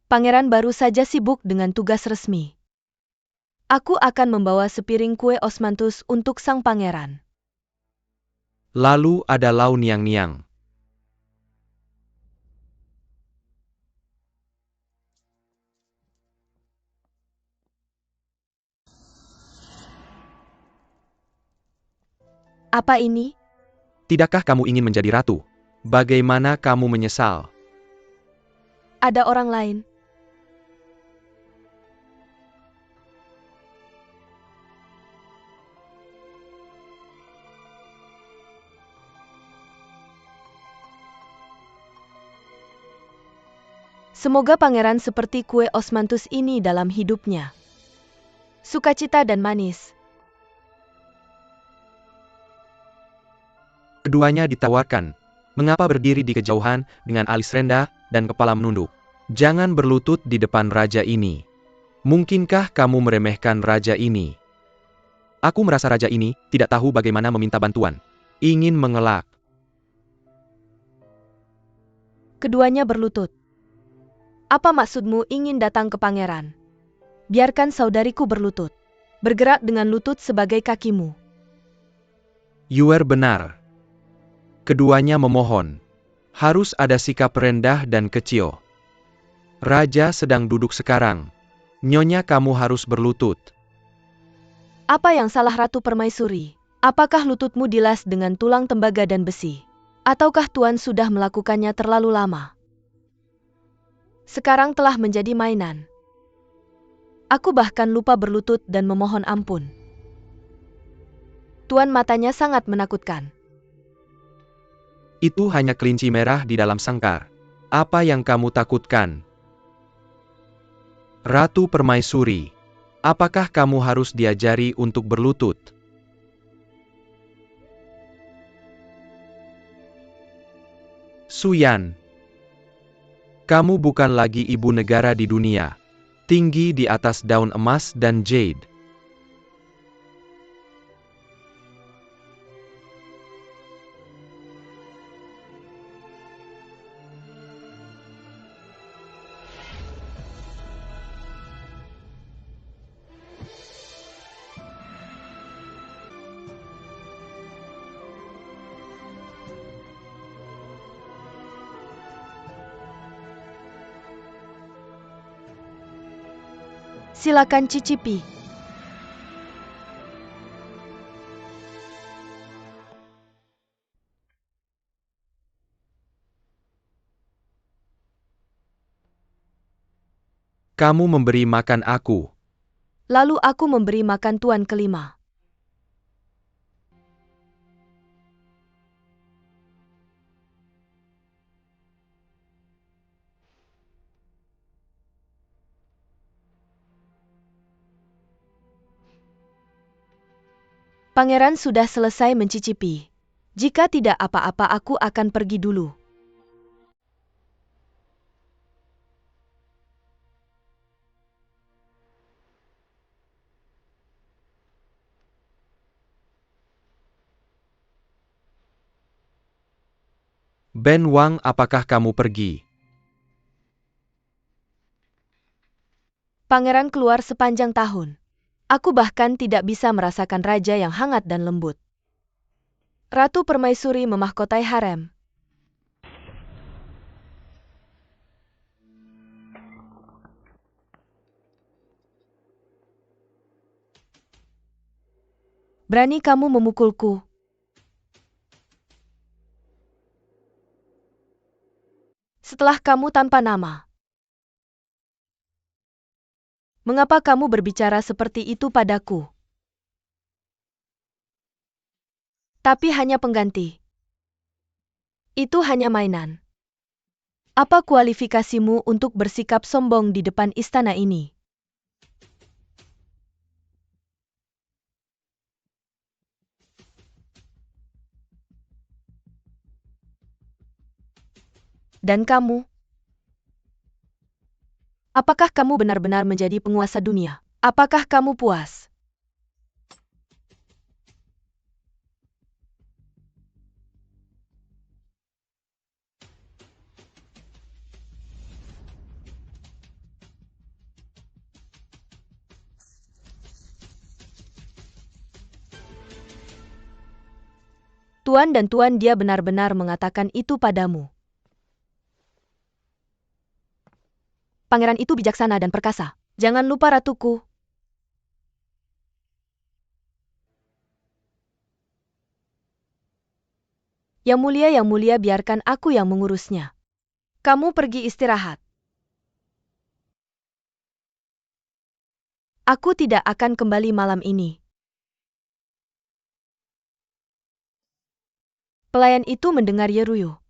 Pangeran baru saja sibuk dengan tugas resmi. Aku akan membawa sepiring kue osmanthus untuk sang pangeran. Lalu ada Lau Niang-Niang. Apa ini? Tidakkah kamu ingin menjadi ratu? Bagaimana kamu menyesal? Ada orang lain. Semoga pangeran seperti kue osmanthus ini dalam hidupnya. Sukacita dan manis. Keduanya ditawarkan. Mengapa berdiri di kejauhan dengan alis rendah dan kepala menunduk? Jangan berlutut di depan raja ini. Mungkinkah kamu meremehkan raja ini? Aku merasa raja ini tidak tahu bagaimana meminta bantuan. Ingin mengelak. Keduanya berlutut. Apa maksudmu ingin datang ke pangeran? Biarkan saudariku berlutut. Bergerak dengan lutut sebagai kakimu. Yuer benar. Keduanya memohon. Harus ada sikap rendah dan kecil. Raja sedang duduk sekarang. Nyonya kamu harus berlutut. Apa yang salah Ratu Permaisuri? Apakah lututmu dilas dengan tulang tembaga dan besi? Ataukah Tuan sudah melakukannya terlalu lama? Sekarang telah menjadi mainan. Aku bahkan lupa berlutut dan memohon ampun. Tuan matanya sangat menakutkan. Itu hanya kelinci merah di dalam sangkar. Apa yang kamu takutkan? Ratu Permaisuri, apakah kamu harus diajari untuk berlutut? Suyan, kamu bukan lagi ibu negara di dunia. Tinggi di atas daun emas dan jade. Silakan cicipi. Kamu memberi makan aku. Lalu aku memberi makan tuan kelima. Pangeran sudah selesai mencicipi. Jika tidak apa-apa aku akan pergi dulu. Ben Wang, apakah kamu pergi? Pangeran keluar sepanjang tahun. Aku bahkan tidak bisa merasakan raja yang hangat dan lembut. Ratu Permaisuri memahkotai harem. Berani kamu memukulku? Setelah kamu tanpa nama. Mengapa kamu berbicara seperti itu padaku? Tapi hanya pengganti. Itu hanya mainan. Apa kualifikasimu untuk bersikap sombong di depan istana ini? Dan kamu? Apakah kamu benar-benar menjadi penguasa dunia? Apakah kamu puas? Tuan dan Tuan, dia benar-benar mengatakan itu padamu. Pangeran itu bijaksana dan perkasa. Jangan lupa, ratuku. Yang mulia, biarkan aku yang mengurusnya. Kamu pergi istirahat. Aku tidak akan kembali malam ini. Pelayan itu mendengar Yeruyo.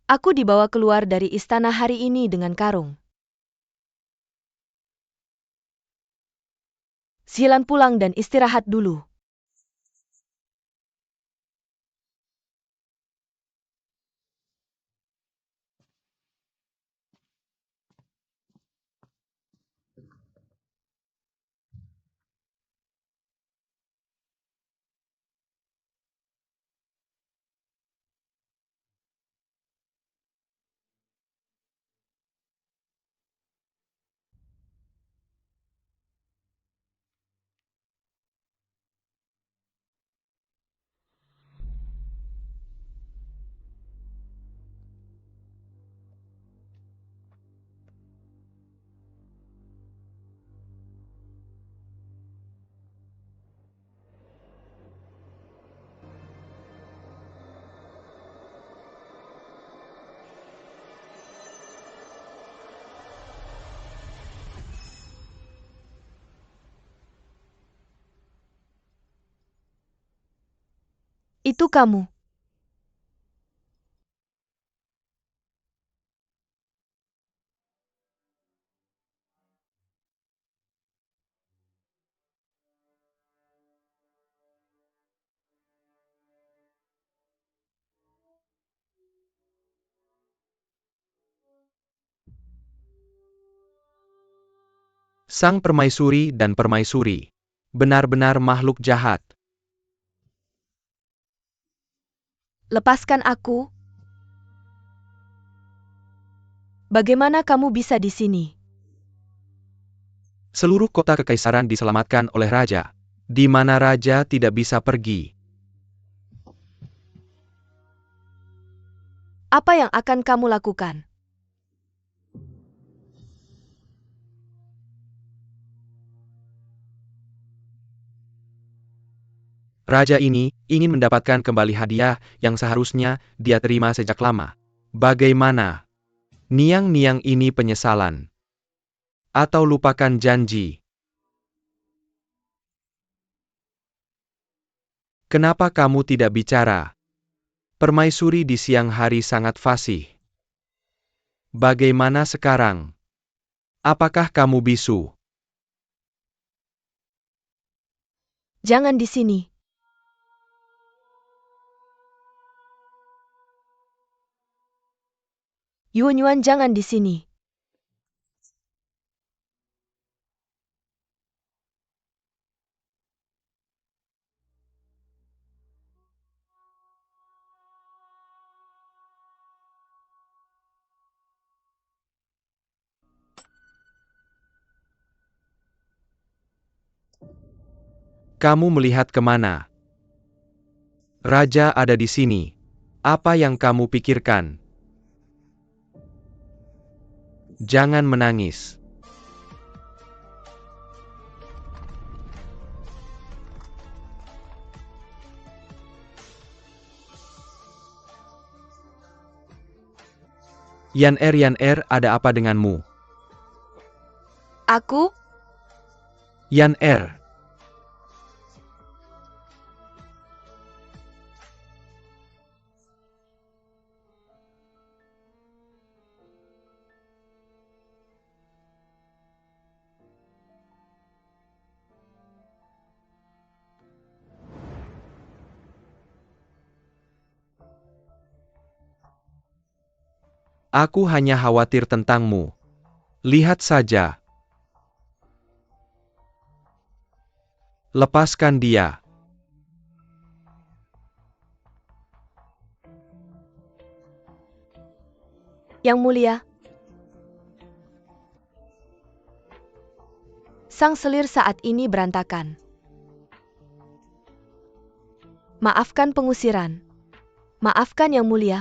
Aku dibawa keluar dari istana hari ini dengan karung. Zilan pulang dan istirahat dulu. Itu kamu. Sang permaisuri dan permaisuri. Benar-benar makhluk jahat. Lepaskan aku. Bagaimana kamu bisa di sini? Seluruh kota kekaisaran diselamatkan oleh raja, di mana raja tidak bisa pergi. Apa yang akan kamu lakukan? Raja ini ingin mendapatkan kembali hadiah yang seharusnya dia terima sejak lama. Bagaimana? Niang-niang ini penyesalan. Atau lupakan janji. Kenapa kamu tidak bicara? Permaisuri di siang hari sangat fasih. Bagaimana sekarang? Apakah kamu bisu? Jangan di sini. Yuan, jangan di sini. Kamu melihat kemana? Raja ada di sini. Apa yang kamu pikirkan? Jangan menangis. Yan Er, ada apa denganmu? Aku? Yan Er. Aku hanya khawatir tentangmu. Lihat saja. Lepaskan dia. Yang mulia. Sang selir saat ini berantakan. Maafkan pengusiran. Maafkan Yang Mulia.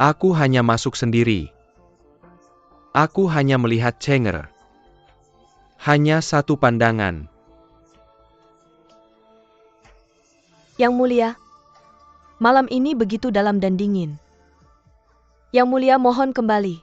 Aku hanya masuk sendiri. Aku hanya melihat Chenger. Hanya satu pandangan. Yang Mulia, malam ini begitu dalam dan dingin. Yang Mulia mohon kembali.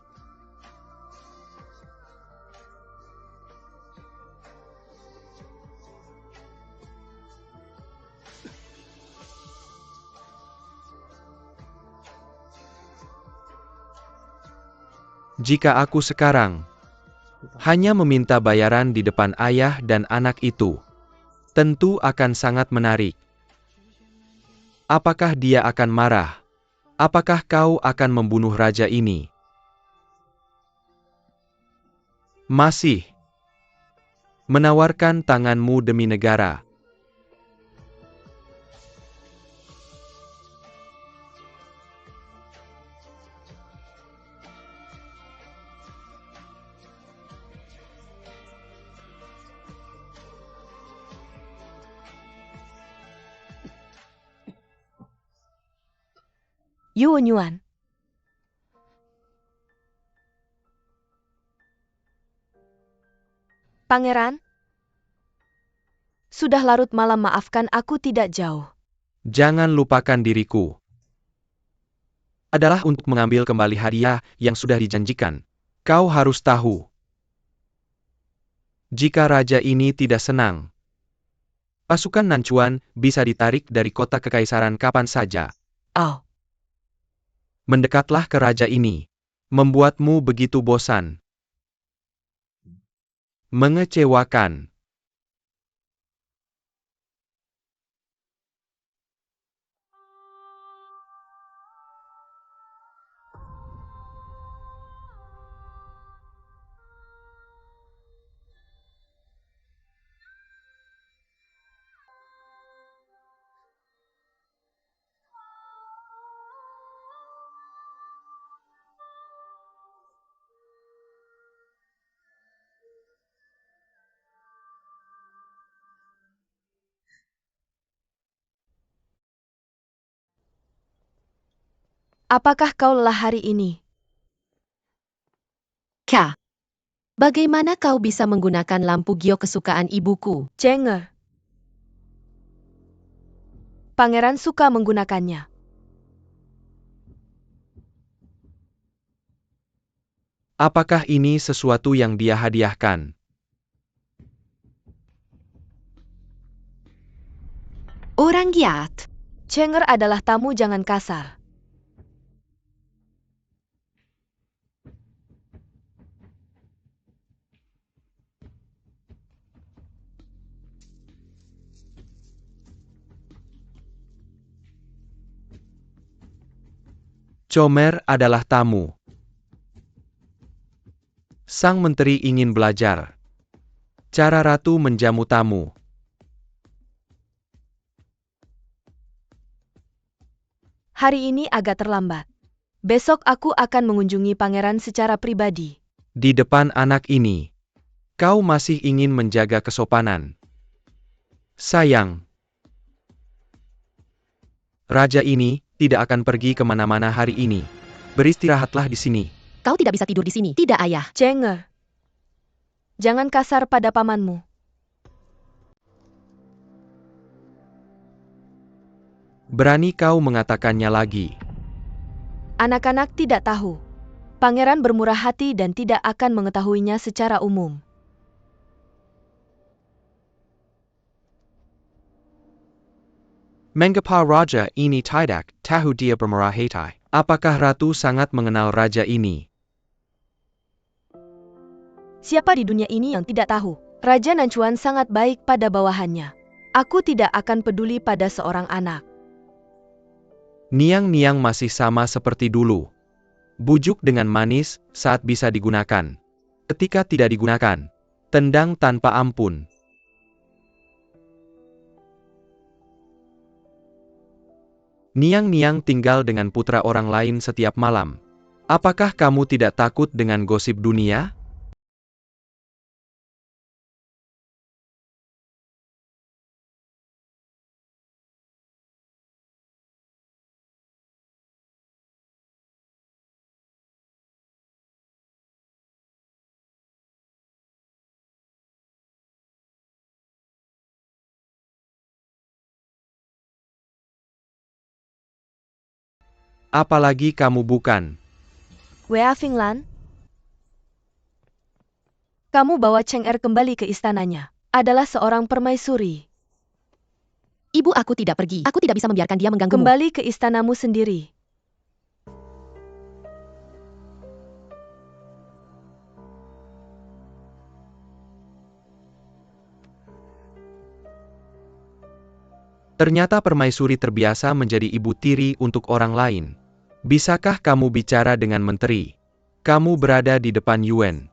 Jika aku sekarang hanya meminta bayaran di depan ayah dan anak itu, tentu akan sangat menarik. Apakah dia akan marah? Apakah kau akan membunuh raja ini? Masih menawarkan tanganmu demi negara. Yuanyuan. Pangeran, sudah larut malam, maafkan aku tidak jauh. Jangan lupakan diriku. Adalah untuk mengambil kembali hadiah yang sudah dijanjikan. Kau harus tahu. Jika raja ini tidak senang, pasukan Nanchuan bisa ditarik dari kota kekaisaran kapan saja. Oh, Mendekatlah ke raja ini. Membuatmu begitu bosan. Mengecewakan. apakah kau lelah hari ini? Kya, bagaimana kau bisa menggunakan lampu gio kesukaan ibuku? Chenger. Pangeran suka menggunakannya. Apakah ini sesuatu yang dia hadiahkan? Orang giat. Chenger adalah tamu, jangan kasar. Chomer adalah tamu. Sang menteri ingin belajar cara ratu menjamu tamu. Hari ini agak terlambat. Besok aku akan mengunjungi pangeran secara pribadi. Di depan anak ini, kau masih ingin menjaga kesopanan. Sayang. Raja ini tidak akan pergi kemana-mana hari ini. Beristirahatlah di sini. Kau tidak bisa tidur di sini, tidak ayah. Chenger. Jangan kasar pada pamanmu. Berani kau mengatakannya lagi. Anak-anak tidak tahu. Pangeran bermurah hati dan tidak akan mengetahuinya secara umum. Mengapa raja ini tidak tahu dia bermurah hati? Apakah ratu sangat mengenal raja ini? Siapa di dunia ini yang tidak tahu? Raja Nanchuan sangat baik pada bawahannya. Aku tidak akan peduli pada seorang anak. Niang-niang masih sama seperti dulu. Bujuk dengan manis saat bisa digunakan. Ketika tidak digunakan, tendang tanpa ampun. Niang-niang tinggal dengan putra orang lain setiap malam. Apakah kamu tidak takut dengan gosip dunia? Apalagi kamu bukan. Wea Finglan? Kamu bawa Cheng Er kembali ke istananya. Adalah seorang permaisuri. Ibu, aku tidak pergi. Aku tidak bisa membiarkan dia mengganggumu. Kembali ke istanamu sendiri. Ternyata permaisuri terbiasa menjadi ibu tiri untuk orang lain. Bisakah kamu bicara dengan menteri? Kamu berada di depan Yuan.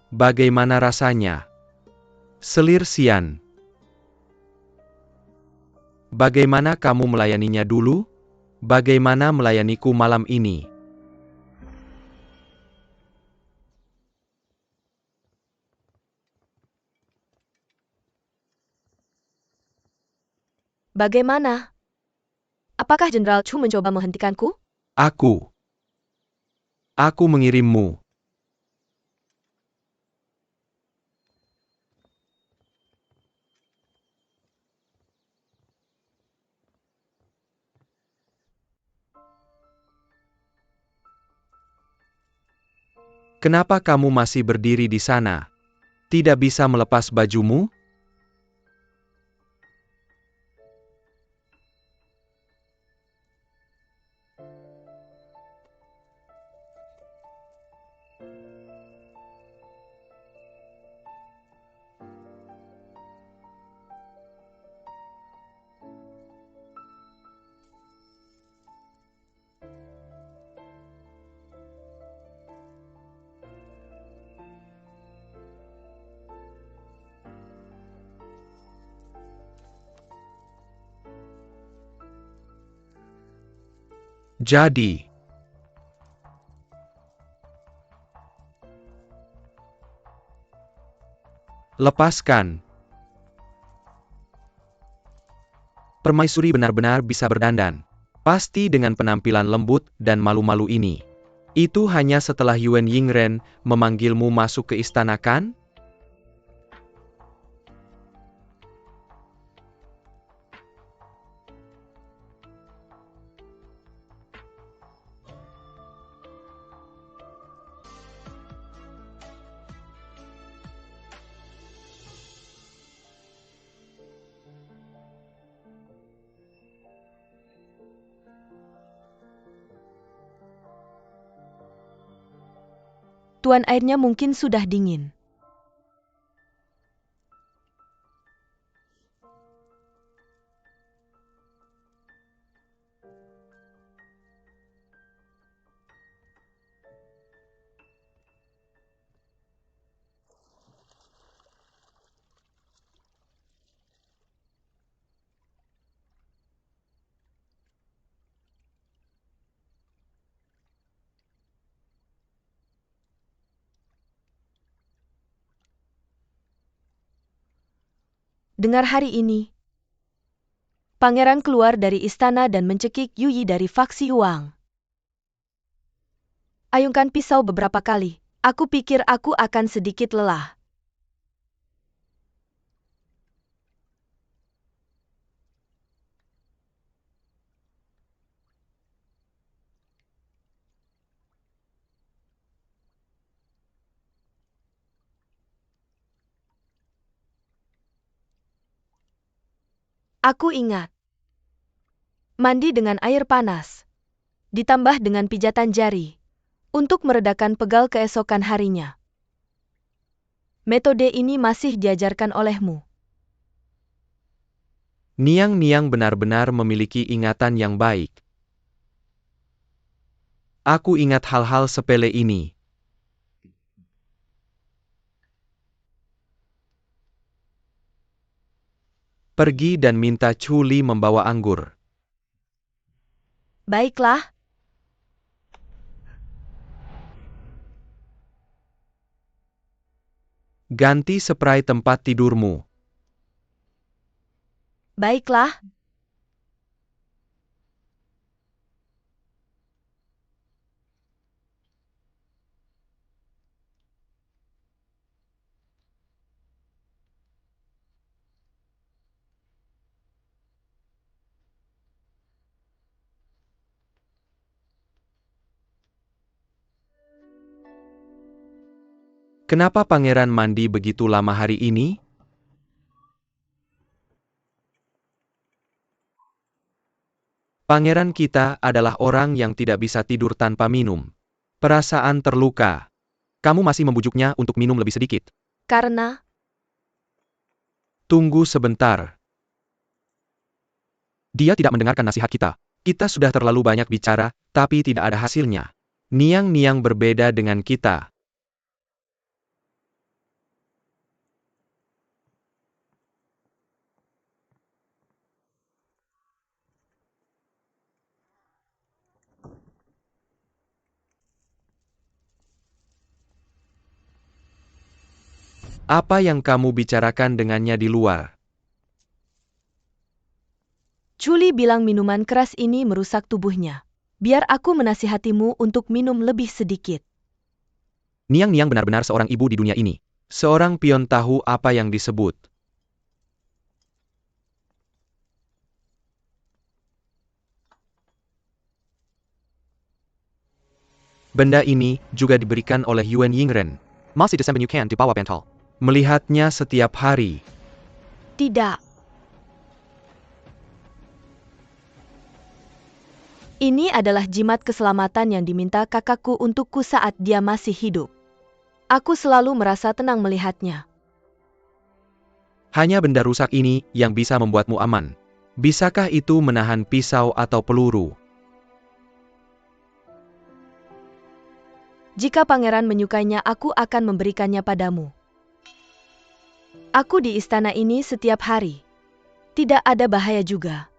Bagaimana rasanya? Selir Xian. Bagaimana kamu melayaninya dulu? Bagaimana melayaniku malam ini? Bagaimana? Apakah Jenderal Chu mencoba menghentikanku? Aku mengirimmu. Kenapa kamu masih berdiri di sana? Tidak bisa melepas bajumu? Jadi, lepaskan. Permaisuri benar-benar bisa berdandan. Pasti dengan penampilan lembut dan malu-malu ini. Itu hanya setelah Yuan Yingren memanggilmu masuk ke istana kan? Tuan airnya mungkin sudah dingin. Dengar hari ini. Pangeran keluar dari istana dan mencekik Yuyi dari faksi Wang. Ayunkan pisau beberapa kali. Aku pikir aku akan sedikit lelah. Aku ingat. Mandi dengan air panas. Ditambah dengan pijatan jari. Untuk meredakan pegal keesokan harinya. Metode ini masih diajarkan olehmu. Niang-Niang benar-benar memiliki ingatan yang baik. Aku ingat hal-hal sepele ini. Pergi dan minta Chu Li membawa anggur. Baiklah. Ganti spray tempat tidurmu. Baiklah. Kenapa pangeran mandi begitu lama hari ini? Pangeran kita adalah orang yang tidak bisa tidur tanpa minum. Perasaan terluka. Kamu masih membujuknya untuk minum lebih sedikit. Karena, Tunggu sebentar. Dia tidak mendengarkan nasihat kita. Kita sudah terlalu banyak bicara, tapi tidak ada hasilnya. Niang-Niang berbeda dengan kita. Apa yang kamu bicarakan dengannya di luar? Chuli bilang minuman keras ini merusak tubuhnya. Biar aku menasihatimu untuk minum lebih sedikit. Niang-Niang benar-benar seorang ibu di dunia ini. Seorang pion tahu apa yang disebut. Benda ini juga diberikan oleh Yuan Yingren. Masih disembuhkan di bawah bantal. Melihatnya setiap hari. Tidak. Ini adalah jimat keselamatan yang diminta kakakku untukku saat dia masih hidup. Aku selalu merasa tenang melihatnya. Hanya benda rusak ini yang bisa membuatmu aman. Bisakah itu menahan pisau atau peluru? Jika pangeran menyukainya, aku akan memberikannya padamu. Aku di istana ini setiap hari. Tidak ada bahaya juga.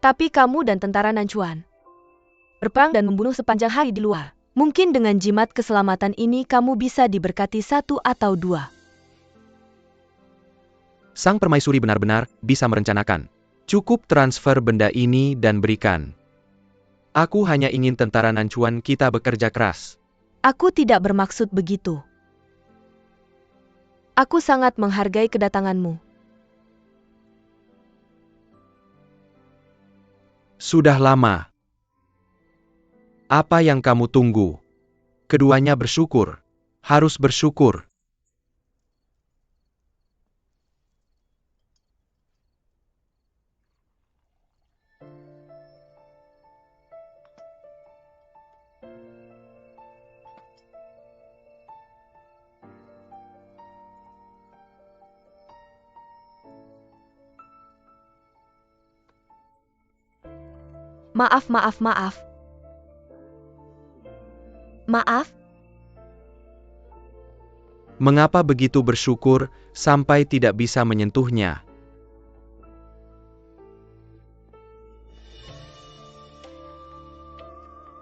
Tapi kamu dan tentara Nanchuan berperang dan membunuh sepanjang hari di luar. Mungkin dengan jimat keselamatan ini kamu bisa diberkati 1 atau 2. Sang permaisuri benar-benar bisa merencanakan. Cukup transfer benda ini dan berikan. Aku hanya ingin tentara Nanchuan kita bekerja keras. Aku tidak bermaksud begitu. Aku sangat menghargai kedatanganmu. Sudah lama. Apa yang kamu tunggu? Keduanya bersyukur. Harus bersyukur. Maaf. Mengapa begitu bersyukur sampai tidak bisa menyentuhnya?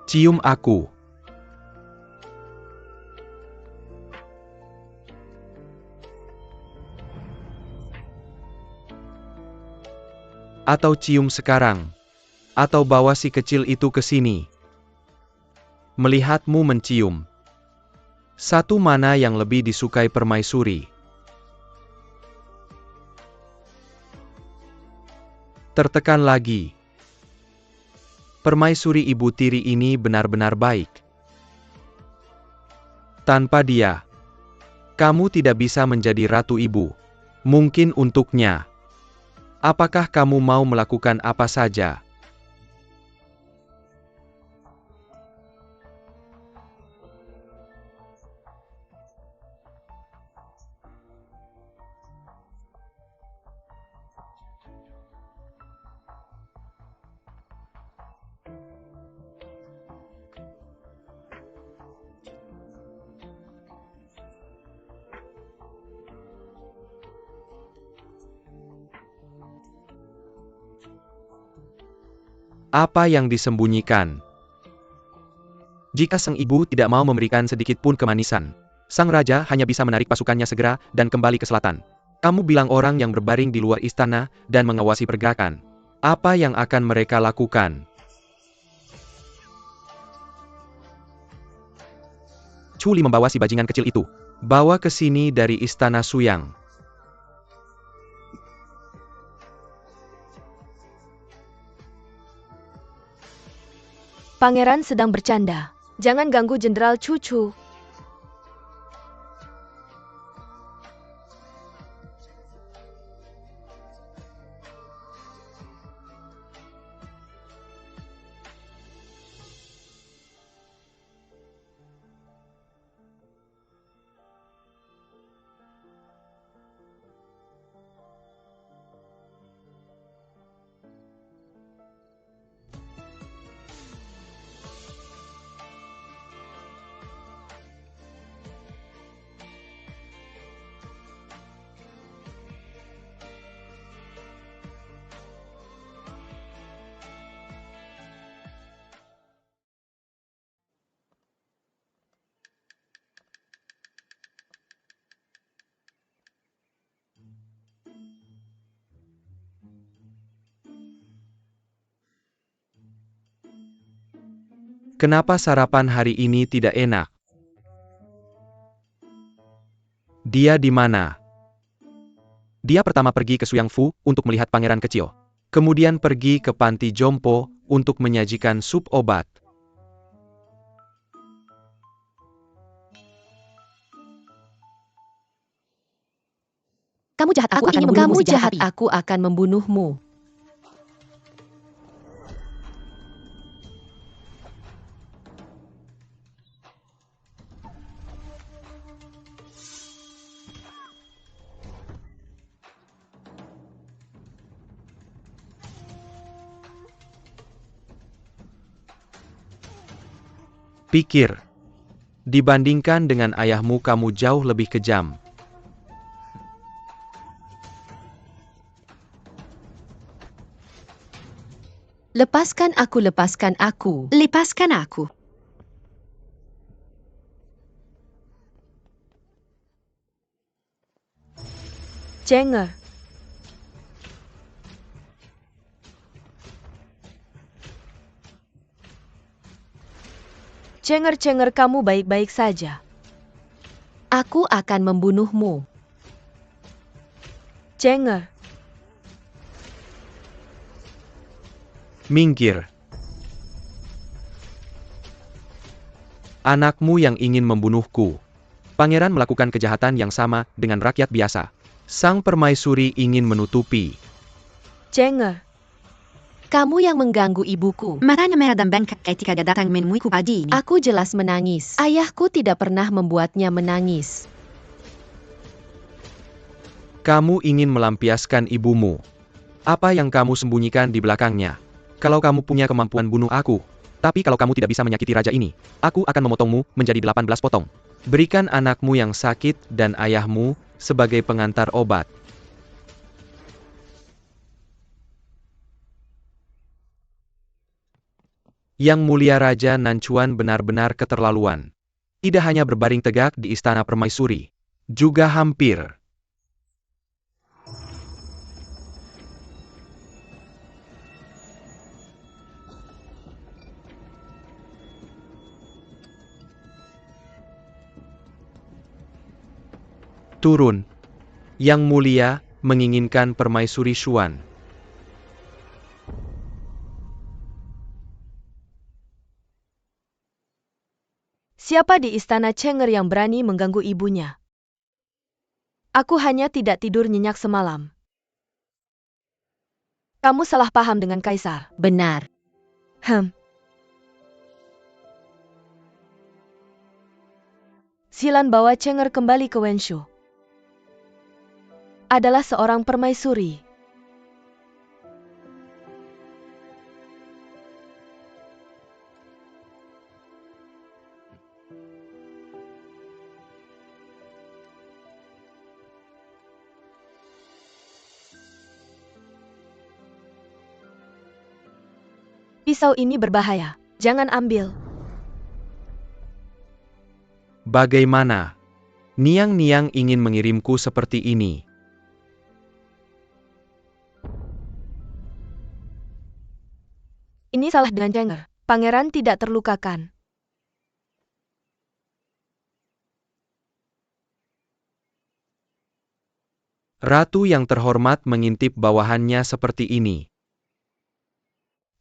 Cium aku. Atau cium sekarang. Atau bawa si kecil itu ke sini. Melihatmu mencium. Satu mana yang lebih disukai permaisuri? Tertekan lagi. Permaisuri ibu tiri ini benar-benar baik. Tanpa dia, kamu tidak bisa menjadi ratu ibu. Mungkin untuknya. Apakah kamu mau melakukan apa saja? Apa yang disembunyikan? Jika sang ibu tidak mau memberikan sedikit pun kemanisan, sang raja hanya bisa menarik pasukannya segera dan kembali ke selatan. Kamu bilang orang yang berbaring di luar istana dan mengawasi pergerakan. Apa yang akan mereka lakukan? Chuli membawa si bajingan kecil itu. Bawa ke sini dari istana Suyang. Pangeran sedang bercanda. Jangan ganggu Jenderal Cucu. Kenapa sarapan hari ini tidak enak? Dia di mana? Dia pertama pergi ke Suyang Fu untuk melihat pangeran kecil. Kemudian pergi ke panti jompo untuk menyajikan sup obat. Kamu jahat, aku akan membunuhmu. Kamu jahat, aku akan membunuhmu. Pikir. Dibandingkan dengan ayahmu kamu jauh lebih kejam. Lepaskan aku, lepaskan aku. Lepaskan aku. Cenger. Cenger, kamu baik-baik saja. Aku akan membunuhmu. Cenger. Minggir. Anakmu yang ingin membunuhku. Pangeran melakukan kejahatan yang sama dengan rakyat biasa. Sang permaisuri ingin menutupi. Cenger. Kamu yang mengganggu ibuku. Matanya merah dan bengkak ketika dia datang menemuiku pagi ini. Aku jelas menangis. Ayahku tidak pernah membuatnya menangis. Kamu ingin melampiaskan ibumu. Apa yang kamu sembunyikan di belakangnya? Kalau kamu punya kemampuan bunuh aku. Tapi kalau kamu tidak bisa menyakiti raja ini, aku akan memotongmu menjadi 18 potong. Berikan anakmu yang sakit dan ayahmu sebagai pengantar obat. Yang mulia Raja Nanchuan benar-benar keterlaluan. Tidak hanya berbaring tegak di istana permaisuri, juga hampir turun. Yang mulia menginginkan permaisuri Xuan. Siapa di istana Cenger yang berani mengganggu ibunya? Aku hanya tidak tidur nyenyak semalam. Kamu salah paham dengan Kaisar. Benar. Silan bawa Cenger kembali ke Wenshu. Adalah seorang permaisuri. Pisau ini berbahaya. Jangan ambil. Bagaimana? Niang-Niang ingin mengirimku seperti ini. Ini salah dengan Cenger. Pangeran tidak terlukakan. Ratu yang terhormat mengintip bawahannya seperti ini.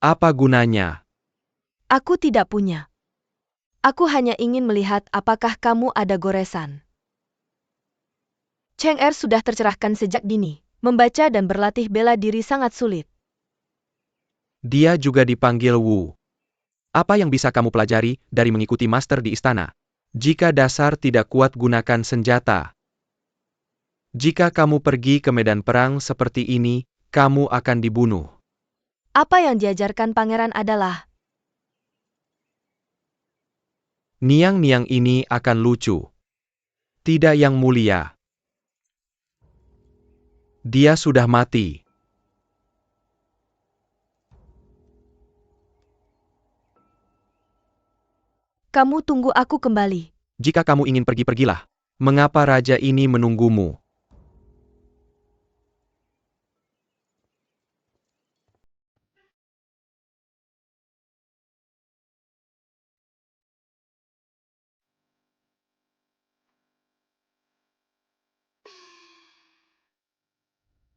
Apa gunanya? Aku tidak punya. Aku hanya ingin melihat apakah kamu ada goresan. Cheng Er sudah tercerahkan sejak dini. Membaca dan berlatih bela diri sangat sulit. Dia juga dipanggil Wu. Apa yang bisa kamu pelajari dari mengikuti master di istana? Jika dasar tidak kuat gunakan senjata. Jika kamu pergi ke medan perang seperti ini, kamu akan dibunuh. Apa yang diajarkan pangeran adalah Niang-Niang ini akan lucu. Tidak yang mulia. Dia sudah mati. kamu tunggu aku kembali. Jika kamu ingin pergi, pergilah. Mengapa raja ini menunggumu?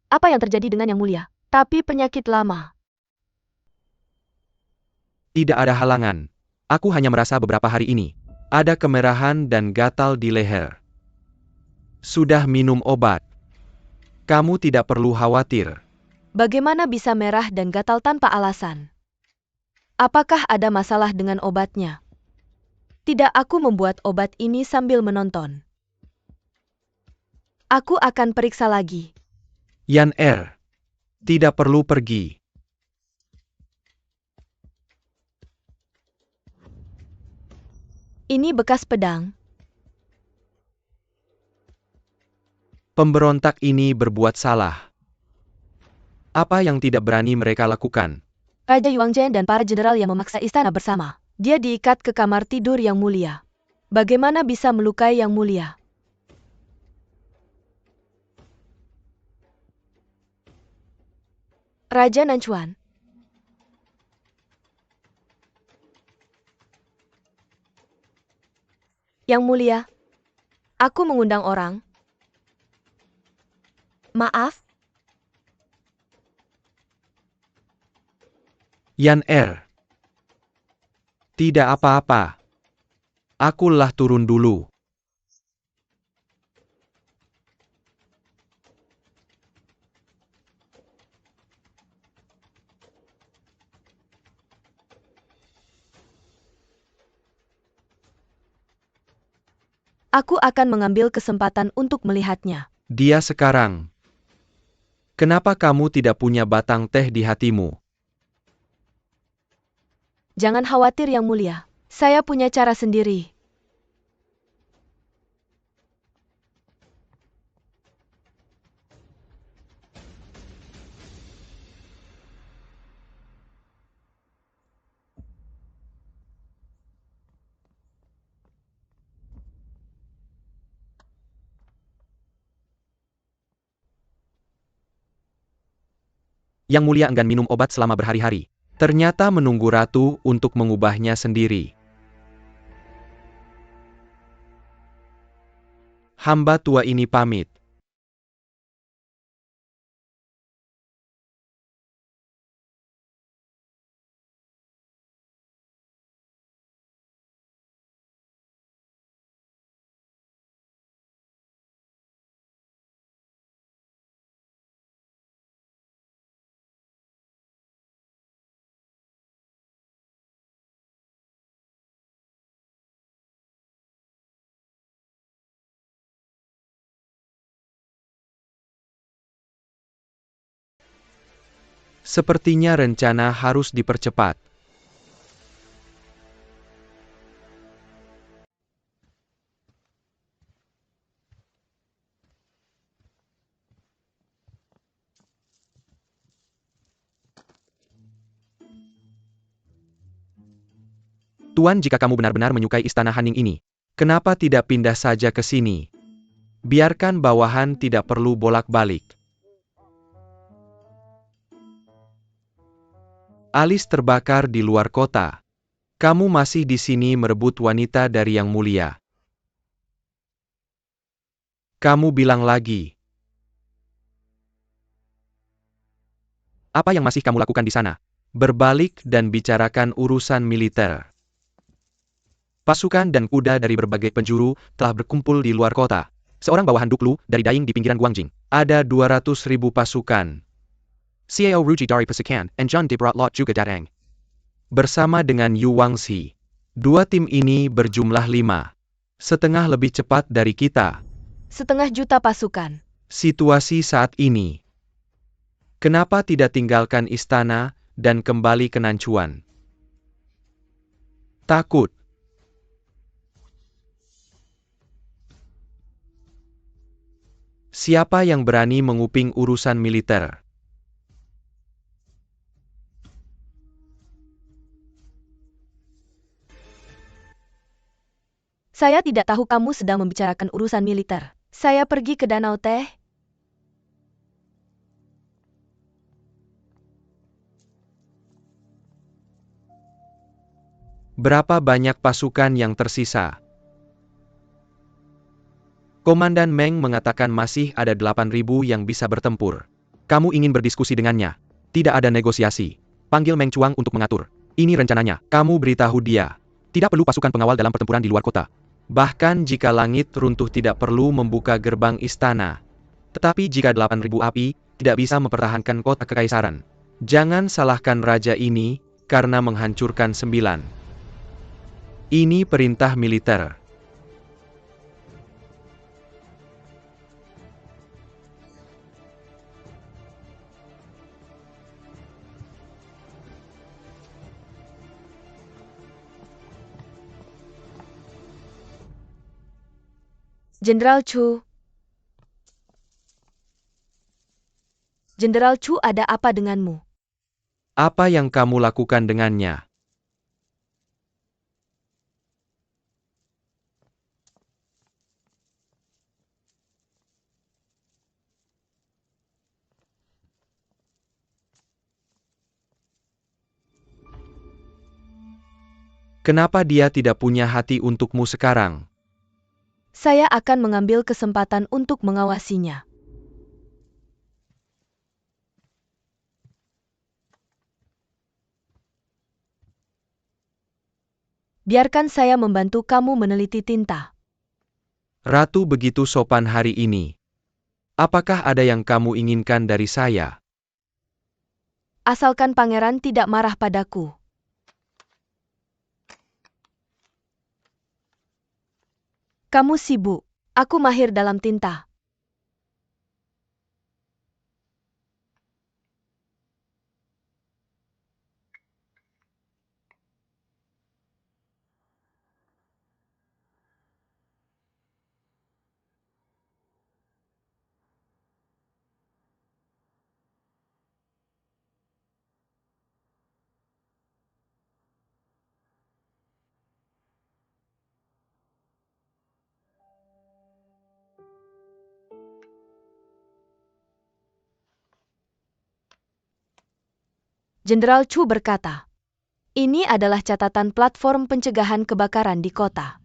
Apa yang terjadi dengan Yang Mulia? Tapi penyakit lama. Tidak ada halangan. Aku hanya merasa beberapa hari ini ada kemerahan dan gatal di leher. Sudah minum obat. Kamu tidak perlu khawatir. Bagaimana bisa merah dan gatal tanpa alasan? Apakah ada masalah dengan obatnya? Tidak, aku membuat obat ini sambil menonton. Aku akan periksa lagi. Yan Er, tidak perlu pergi. Ini bekas pedang. Pemberontak ini berbuat salah. Apa yang tidak berani mereka lakukan? Raja Yuangjin dan para jenderal yang memaksa istana bersama. Dia diikat ke kamar tidur Yang Mulia. Bagaimana bisa melukai Yang Mulia? Raja Nanchuan. Yang Mulia, aku mengundang orang. Maaf, Yan Er. Tidak apa-apa. Akulah turun dulu. aku akan mengambil kesempatan untuk melihatnya. Dia sekarang. Kenapa kamu tidak punya batang teh di hatimu? Jangan khawatir Yang Mulia. Saya punya cara sendiri. Yang Mulia enggan minum obat selama berhari-hari. Ternyata menunggu ratu untuk mengubahnya sendiri. Hamba tua ini pamit. Sepertinya rencana harus dipercepat. Tuan, jika kamu benar-benar menyukai istana Haning ini, kenapa tidak pindah saja ke sini? Biarkan bawahan tidak perlu bolak-balik. Alis terbakar di luar kota. Kamu masih di sini merebut wanita dari Yang Mulia. Kamu bilang lagi. Apa yang masih kamu lakukan di sana? Berbalik dan bicarakan urusan militer. Pasukan dan kuda dari berbagai penjuru telah berkumpul di luar kota. Seorang bawahan Duklu dari Daing di pinggiran Guangjing. Ada 200.000 pasukan. Xiao Ruji dari Pasukan, and John de Bratlot juga datang. Bersama dengan Yu Wangxi. Dua tim ini berjumlah 5. Setengah lebih cepat dari kita. 1,5 juta pasukan. Situasi saat ini. Kenapa tidak tinggalkan istana dan kembali ke Nanchuan? Takut. Siapa yang berani menguping urusan militer? Saya tidak tahu kamu sedang membicarakan urusan militer. Saya pergi ke Danau Teh. Berapa banyak pasukan yang tersisa? Komandan Meng mengatakan masih ada 8.000 yang bisa bertempur. Kamu ingin berdiskusi dengannya. Tidak ada negosiasi. Panggil Meng Chuang untuk mengatur. Ini rencananya. Kamu beritahu dia. Tidak perlu pasukan pengawal dalam pertempuran di luar kota. Bahkan jika langit runtuh tidak perlu membuka gerbang istana. Tetapi jika 8.000 api tidak bisa mempertahankan kota kekaisaran. Jangan salahkan raja ini karena menghancurkan 9. Ini perintah militer. Jenderal Chu. Jenderal Chu, ada apa denganmu? Apa yang kamu lakukan dengannya? Kenapa dia tidak punya hati untukmu sekarang? Saya akan mengambil kesempatan untuk mengawasinya. Biarkan saya membantu kamu meneliti tinta. Ratu begitu sopan hari ini. Apakah ada yang kamu inginkan dari saya? Asalkan pangeran tidak marah padaku. Kamu sibuk. Aku mahir dalam tinta. Jenderal Chu berkata, ini adalah catatan platform pencegahan kebakaran di kota.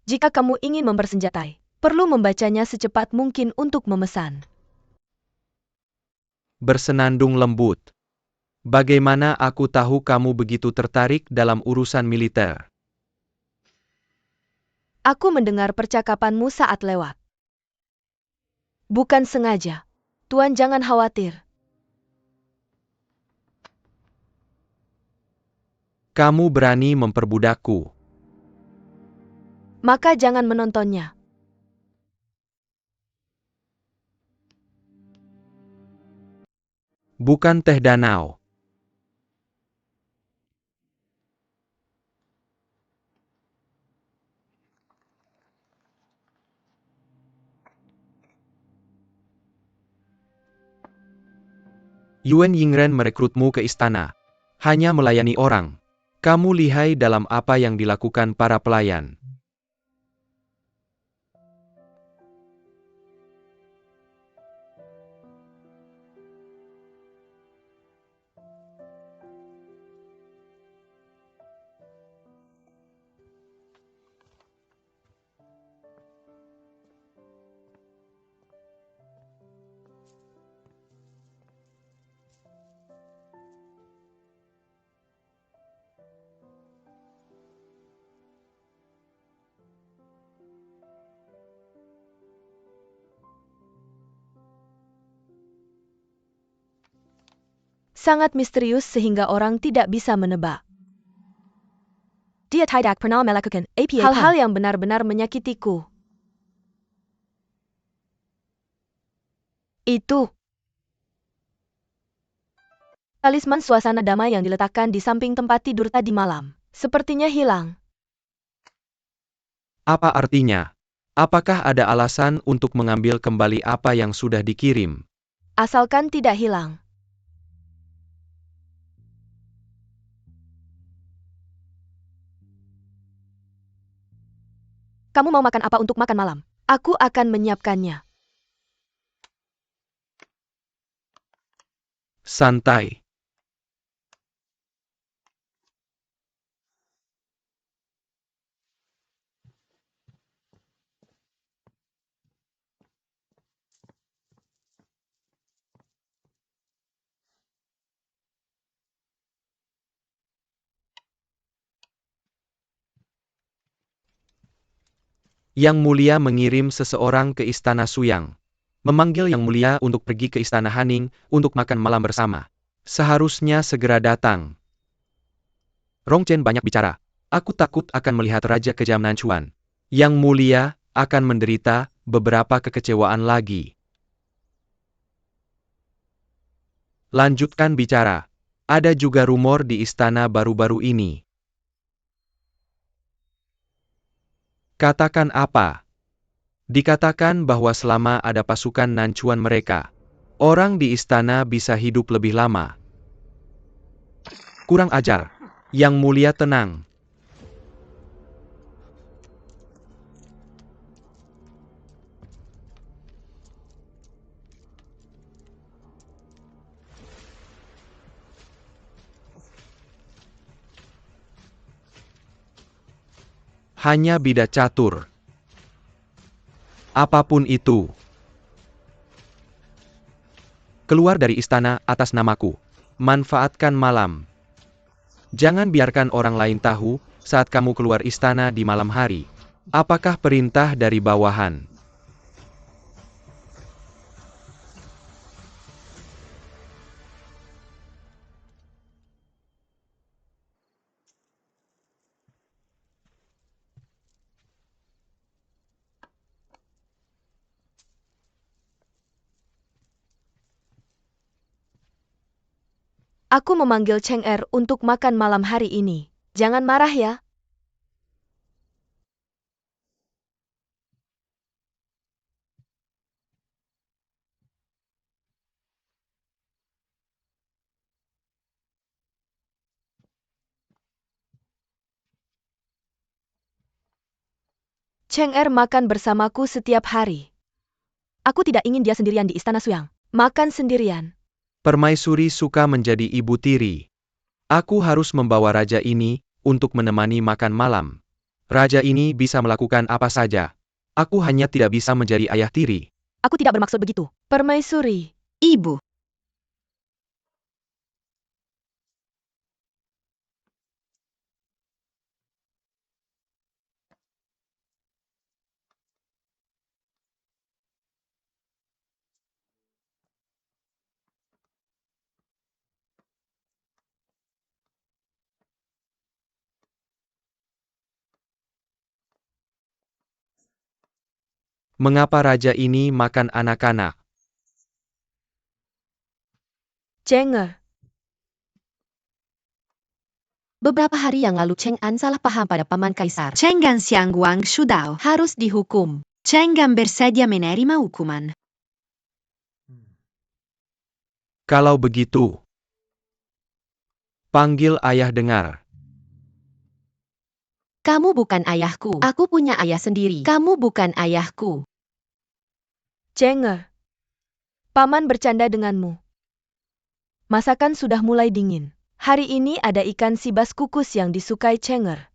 Jika kamu ingin mempersenjatai, perlu membacanya secepat mungkin untuk memesan. Bersenandung lembut. Bagaimana aku tahu kamu begitu tertarik dalam urusan militer? Aku mendengar percakapanmu saat lewat. Bukan sengaja. Tuan jangan khawatir. Kamu berani memperbudakku. Maka jangan menontonnya. Bukan teh danau. Yuan Yingren merekrutmu ke istana. Hanya melayani orang. Kamu lihai dalam apa yang dilakukan para pelayan. Sangat misterius sehingga orang tidak bisa menebak. Dia tidak pernah melakukan apa-apa. Hal-hal yang benar-benar menyakitiku. Itu. Talisman suasana damai yang diletakkan di samping tempat tidur tadi malam. Sepertinya hilang. Apa artinya? Apakah ada alasan untuk mengambil kembali apa yang sudah dikirim? Asalkan tidak hilang. Kamu mau makan apa untuk makan malam? Aku akan menyiapkannya. Santai. Yang Mulia mengirim seseorang ke istana Suyang. Memanggil Yang Mulia untuk pergi ke istana Haning untuk makan malam bersama. Seharusnya segera datang. Rong Chen banyak bicara. Aku takut akan melihat Raja Kejam Nanchuan. Yang Mulia akan menderita beberapa kekecewaan lagi. Lanjutkan bicara. Ada juga rumor di istana baru-baru ini. Katakan apa? Dikatakan bahwa selama ada pasukan Nanchuan mereka, orang di istana bisa hidup lebih lama. Kurang ajar. Yang Mulia tenang. Hanya bidat catur. Apapun itu. Keluar dari istana atas namaku. Manfaatkan malam. Jangan biarkan orang lain tahu saat kamu keluar istana di malam hari. Apakah perintah dari bawahan? Aku memanggil Cheng Er untuk makan malam hari ini. Jangan marah ya. Cheng Er makan bersamaku setiap hari. Aku tidak ingin dia sendirian di istana Suyang. Makan sendirian. Permaisuri suka menjadi ibu tiri. Aku harus membawa raja ini untuk menemani makan malam. Raja ini bisa melakukan apa saja. Aku hanya tidak bisa menjadi ayah tiri. Aku tidak bermaksud begitu. Permaisuri. Ibu. Mengapa raja ini makan anak-anak? Cheng Er. Beberapa hari yang lalu Cheng An salah paham pada paman kaisar. Cenggan Siang Guang Shudao. Harus dihukum. Cenggan bersedia menerima hukuman. Kalau begitu, panggil ayah dengar. Kamu bukan ayahku. Aku punya ayah sendiri. Kamu bukan ayahku. Cheng Er. Paman bercanda denganmu. Masakan sudah mulai dingin. Hari ini ada ikan sibas kukus yang disukai Cheng Er.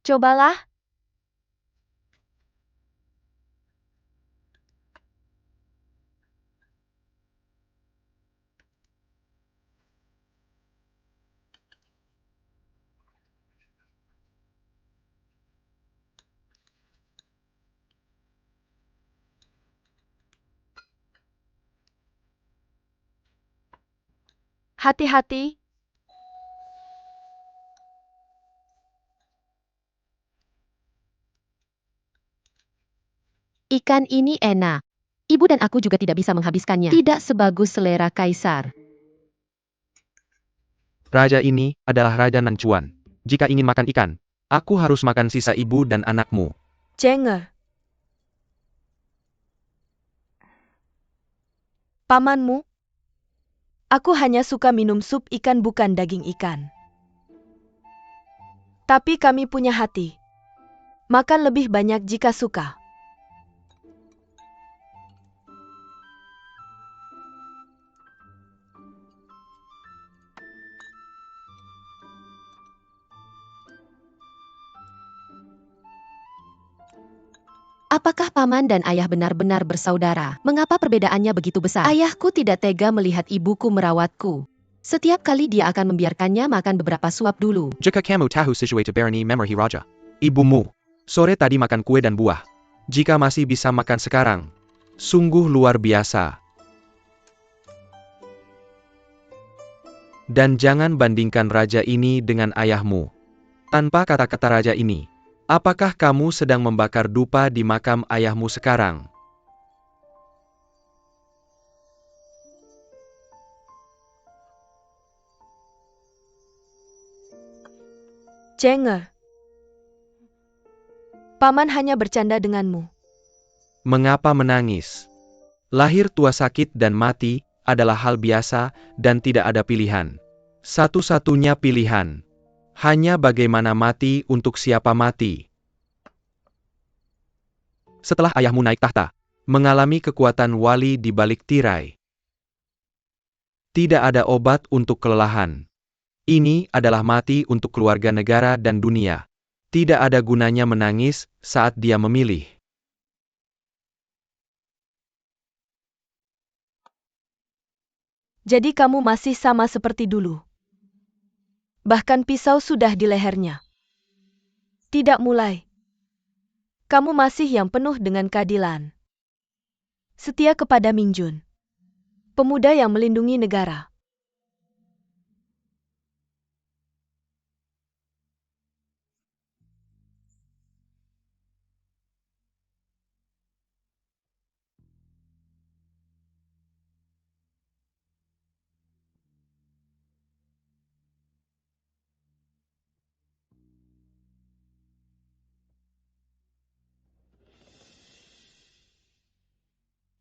Cobalah. Hati-hati. Ikan ini enak. Ibu dan aku juga tidak bisa menghabiskannya. Tidak sebagus selera kaisar. Raja ini adalah Raja Nanchuan. Jika ingin makan ikan, aku harus makan sisa ibu dan anakmu. Cheng Er. Pamanmu? Aku hanya suka minum sup ikan bukan daging ikan. Tapi kami punya hati. Makan lebih banyak jika suka. Apakah paman dan ayah benar-benar bersaudara? Mengapa perbedaannya begitu besar? Ayahku tidak tega melihat ibuku merawatku. Setiap kali dia akan membiarkannya makan beberapa suap dulu. Jika kamu tahu sesuatu berani memarahi raja. Ibumu, sore tadi makan kue dan buah. Jika masih bisa makan sekarang, sungguh luar biasa. Dan jangan bandingkan raja ini dengan ayahmu. Tanpa kata-kata raja ini, apakah kamu sedang membakar dupa di makam ayahmu sekarang? Cenger. Paman hanya bercanda denganmu. Mengapa menangis? Lahir tua sakit dan mati adalah hal biasa dan tidak ada pilihan. Satu-satunya pilihan hanya bagaimana mati untuk siapa mati. Setelah ayahmu naik tahta, mengalami kekuatan wali di balik tirai. Tidak ada obat untuk kelelahan. Ini adalah mati untuk keluarga negara dan dunia. Tidak ada gunanya menangis saat dia memilih. Jadi kamu masih sama seperti dulu. Bahkan pisau sudah di lehernya. Tidak mulai. Kamu masih yang penuh dengan keadilan. Setia kepada Mingjun. Pemuda yang melindungi negara.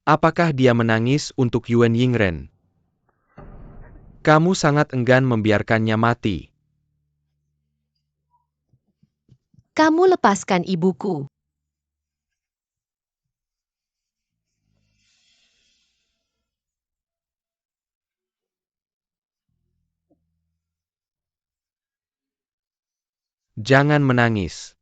Apakah dia menangis untuk Yuan Yingren? Kamu sangat enggan membiarkannya mati. Kamu lepaskan ibuku. Jangan menangis.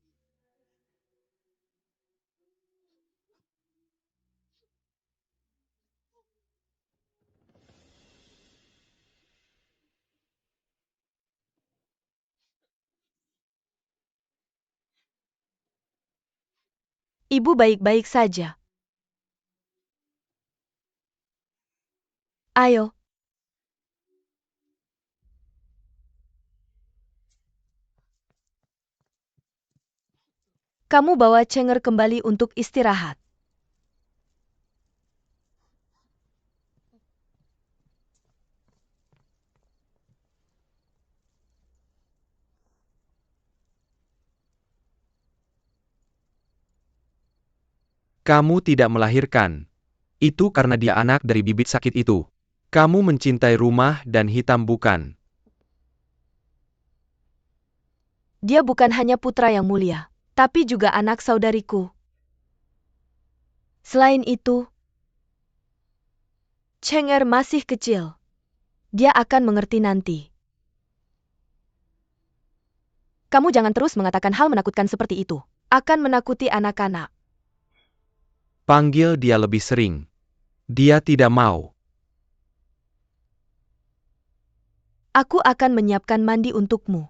Ibu baik-baik saja. Ayo. Kamu bawa Cenger kembali untuk istirahat. Kamu tidak melahirkan. Itu karena dia anak dari bibit sakit itu. Kamu mencintai rumah dan hitam bukan. Dia bukan hanya putra yang mulia, tapi juga anak saudariku. Selain itu, Cenger masih kecil. Dia akan mengerti nanti. Kamu jangan terus mengatakan hal menakutkan seperti itu. Akan menakuti anak-anak. Panggil dia lebih sering. Dia tidak mau. Aku akan menyiapkan mandi untukmu.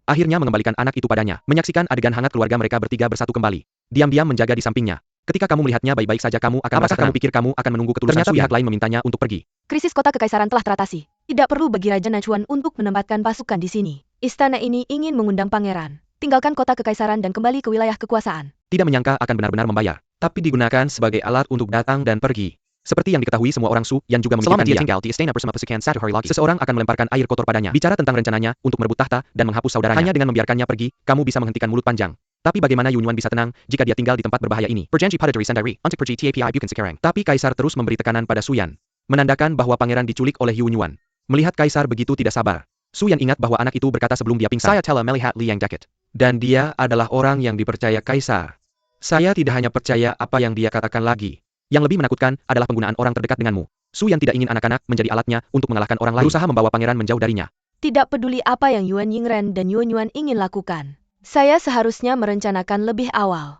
Akhirnya mengembalikan anak itu padanya, menyaksikan adegan hangat keluarga mereka bertiga bersatu kembali. Diam-diam menjaga di sampingnya. Ketika kamu melihatnya baik-baik saja kamu akan merasa kamu pikir kamu akan menunggu ketulusan. Ternyata pihak lain memintanya untuk pergi. Krisis kota kekaisaran telah teratasi. Tidak perlu bagi Raja Nachuan untuk menempatkan pasukan di sini. Istana ini ingin mengundang pangeran. Tinggalkan kota kekaisaran dan kembali ke wilayah kekuasaan. Tidak menyangka akan benar-benar membayar, tapi digunakan sebagai alat untuk datang dan pergi. Seperti yang diketahui semua orang Su, yang juga memikirkan dia tinggal di istana bersama pasukan 1 hari lagi. Seseorang akan melemparkan air kotor padanya. Bicara tentang rencananya untuk merebut tahta dan menghapus saudaranya. Hanya dengan membiarkannya pergi, kamu bisa menghentikan mulut panjang. Tapi bagaimana Yunyuan bisa tenang jika dia tinggal di tempat berbahaya ini? Berjanji pada dari Sandari untuk pergi TAPI bukan sekarang. Tapi Kaisar terus memberi tekanan pada Suyan, menandakan bahwa pangeran diculik oleh Yunyuan. Melihat Kaisar begitu tidak sabar, Suyan ingat bahwa anak itu berkata sebelum dia pingsan. Saya telah melihat Liang Deket. Dan dia adalah orang yang dipercaya Kaisar. Saya tidak hanya percaya apa yang dia katakan lagi. Yang lebih menakutkan adalah penggunaan orang terdekat denganmu. Suyan tidak ingin anak-anak menjadi alatnya untuk mengalahkan orang lain. Berusaha membawa pangeran menjauh darinya. Tidak peduli apa yang Yuan Yingren dan Yuan Yuan ingin lakukan. Saya seharusnya merencanakan lebih awal.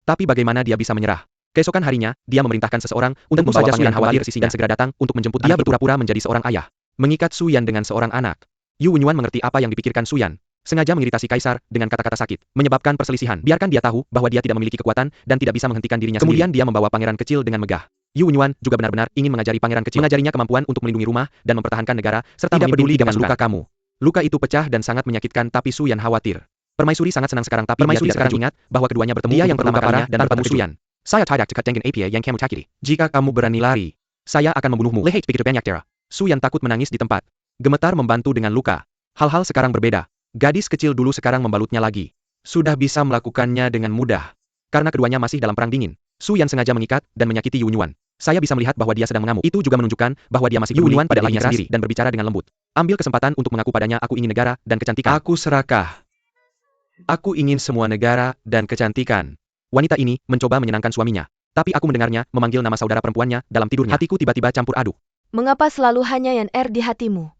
Tapi bagaimana dia bisa menyerah? Keesokan harinya, dia memerintahkan seseorang untuk membawa Pangeran khawatir dan segera datang untuk menjemput dia berpura-pura menjadi seorang ayah. Mengikat Su Yan dengan seorang anak. Yu Wenyuan mengerti apa yang dipikirkan Su Yan. Sengaja mengiritasi kaisar dengan kata-kata sakit, menyebabkan perselisihan. Biarkan dia tahu bahwa dia tidak memiliki kekuatan dan tidak bisa menghentikan dirinya sendiri. Kemudian dia membawa pangeran kecil dengan megah. Yu Wenyuan juga benar-benar ingin mengajari pangeran kecil, mengajarinya kemampuan untuk melindungi rumah dan mempertahankan negara, serta tidak peduli dengan luka kamu. Luka itu pecah dan sangat menyakitkan, tapi Su Yan khawatir. Permaisuri sangat senang sekarang, tapi Permaisuri sekarang ingat bahwa keduanya bertemu. Dia yang pertama kalinya dan bertemu Su Yan. Saya tidak cekat dengan APA yang kamu takiti. Jika kamu berani lari, saya akan membunuhmu. Lehet pikir banyak Tera. Su Yan takut menangis di tempat. Gemetar membantu dengan luka. Hal-hal sekarang berbeda. Gadis kecil dulu sekarang membalutnya lagi. Sudah bisa melakukannya dengan mudah. Karena keduanya masih dalam perang dingin. Su Yan sengaja mengikat dan menyakiti Yu Wenyuan. Saya bisa melihat bahwa dia sedang mengamuk. Itu juga menunjukkan bahwa dia masih peduli pada dirinya sendiri dan berbicara dengan lembut. Ambil kesempatan untuk mengaku padanya, aku ingin negara dan kecantikan. Aku serakah. Aku ingin semua negara dan kecantikan. Wanita ini mencoba menyenangkan suaminya. Tapi aku mendengarnya memanggil nama saudara perempuannya dalam tidurnya. Hatiku tiba-tiba campur aduk. Mengapa selalu hanya Yan Er di hatimu?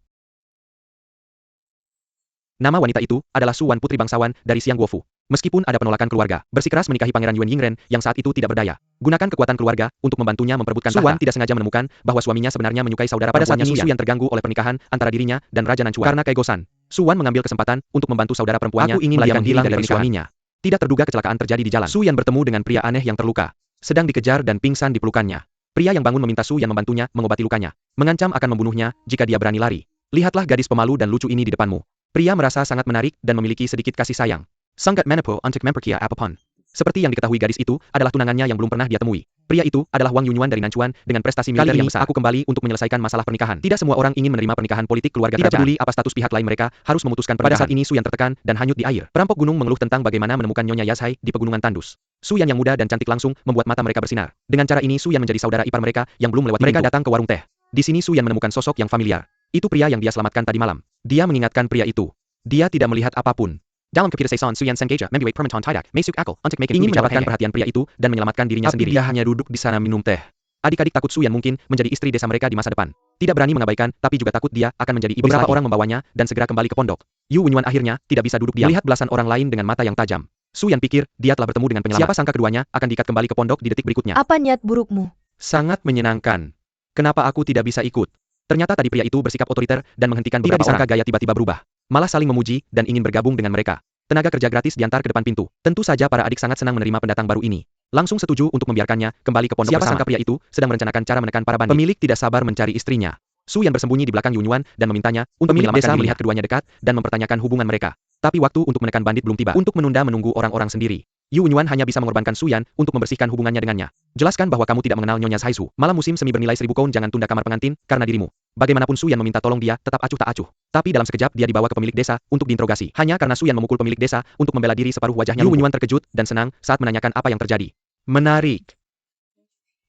Nama wanita itu adalah Su Wan, putri bangsawan dari Xiang Guofu. Meskipun ada penolakan keluarga, bersikeras menikahi Pangeran Yuan Yingren yang saat itu tidak berdaya. Gunakan kekuatan keluarga untuk membantunya memperebutkan tahta. Su Wan tidak sengaja menemukan bahwa suaminya sebenarnya menyukai saudara perempuannya. Pada saat ini Su Yan terganggu oleh pernikahan antara dirinya dan Raja Nanchuan. Karena keegosan, Su Wan mengambil kesempatan untuk membantu saudara perempuannya. Aku ingin dia menghilang dari suaminya. Tidak terduga kecelakaan terjadi di jalan. Su Yan bertemu dengan pria aneh yang terluka. Sedang dikejar dan pingsan di pelukannya. Pria yang bangun meminta Su Yan membantunya mengobati lukanya. Mengancam akan membunuhnya jika dia berani lari. Lihatlah gadis pemalu dan lucu ini di depanmu. Pria merasa sangat menarik dan memiliki sedikit kasih sayang. Sangat menepo untuk memperkaya apapun. Seperti yang diketahui, gadis itu adalah tunangannya yang belum pernah dia temui. Pria itu adalah Wang Yunyuan dari Nanchuan dengan prestasi militer yang besar. Aku kembali untuk menyelesaikan masalah pernikahan. Tidak semua orang ingin menerima pernikahan politik keluarga kerajaan. Tidak peduli apa status pihak lain, mereka harus memutuskan pernikahan. Pada saat ini Su Yan tertekan dan hanyut di air. Perampok gunung mengeluh tentang bagaimana menemukan Nyonya Yashai di pegunungan tandus. Su Yan yang muda dan cantik langsung membuat mata mereka bersinar. Dengan cara ini Su Yan menjadi saudara ipar mereka yang belum melewati. Mereka datang ke warung teh. Di sini Su Yan menemukan sosok yang familiar. Itu pria yang dia selamatkan tadi malam. Dia mengingatkan pria itu. Dia tidak melihat apapun. Dalam kepikiran Su Yan sengaja membuat permentan tidak masuk akal untuk ingin mendapatkan perhatian pria itu dan menyelamatkan dirinya sendiri. Dia hanya duduk di sana minum teh. Adik-adik takut Su Yan mungkin menjadi istri desa mereka di masa depan. Tidak berani mengabaikan, tapi juga takut dia akan menjadi iblis. Beberapa orang membawanya dan segera kembali ke pondok. Yu Wenyuan akhirnya tidak bisa duduk diam. Melihat belasan orang lain dengan mata yang tajam. Su Yan pikir dia telah bertemu dengan penyelamat. Siapa sangka keduanya akan diikat kembali ke pondok di detik berikutnya. Apa niat burukmu? Sangat menyenangkan. Kenapa aku tidak bisa ikut? Ternyata tadi pria itu bersikap otoriter dan menghentikan beberapa orang. Gaya tiba-tiba berubah. Malah saling memuji dan ingin bergabung dengan mereka. Tenaga kerja gratis diantar ke depan pintu. Tentu saja para adik sangat senang menerima pendatang baru ini. Langsung setuju untuk membiarkannya kembali ke pondok bersama. Siapa sangka pria itu sedang merencanakan cara menekan para bandit. Pemilik tidak sabar mencari istrinya. Su Yan bersembunyi di belakang Yunyuan dan memintanya untuk menyelamatkan desa melihat keduanya dekat dan mempertanyakan hubungan mereka. Tapi waktu untuk menekan bandit belum tiba. Untuk menunggu orang-orang sendiri. Yu Wenyuan hanya bisa mengorbankan Su Yan untuk membersihkan hubungannya dengannya. Jelaskan bahwa kamu tidak mengenal Nyonya Shaizu. Malam musim semi bernilai 1000 koun, jangan tunda kamar pengantin karena dirimu. Bagaimanapun Su Yan meminta tolong dia tetap acuh tak acuh. Tapi dalam sekejap dia dibawa ke pemilik desa untuk diinterogasi. Hanya karena Su Yan memukul pemilik desa untuk membela diri separuh wajahnya. Yu Wenyuan terkejut dan senang saat menanyakan apa yang terjadi. Menarik.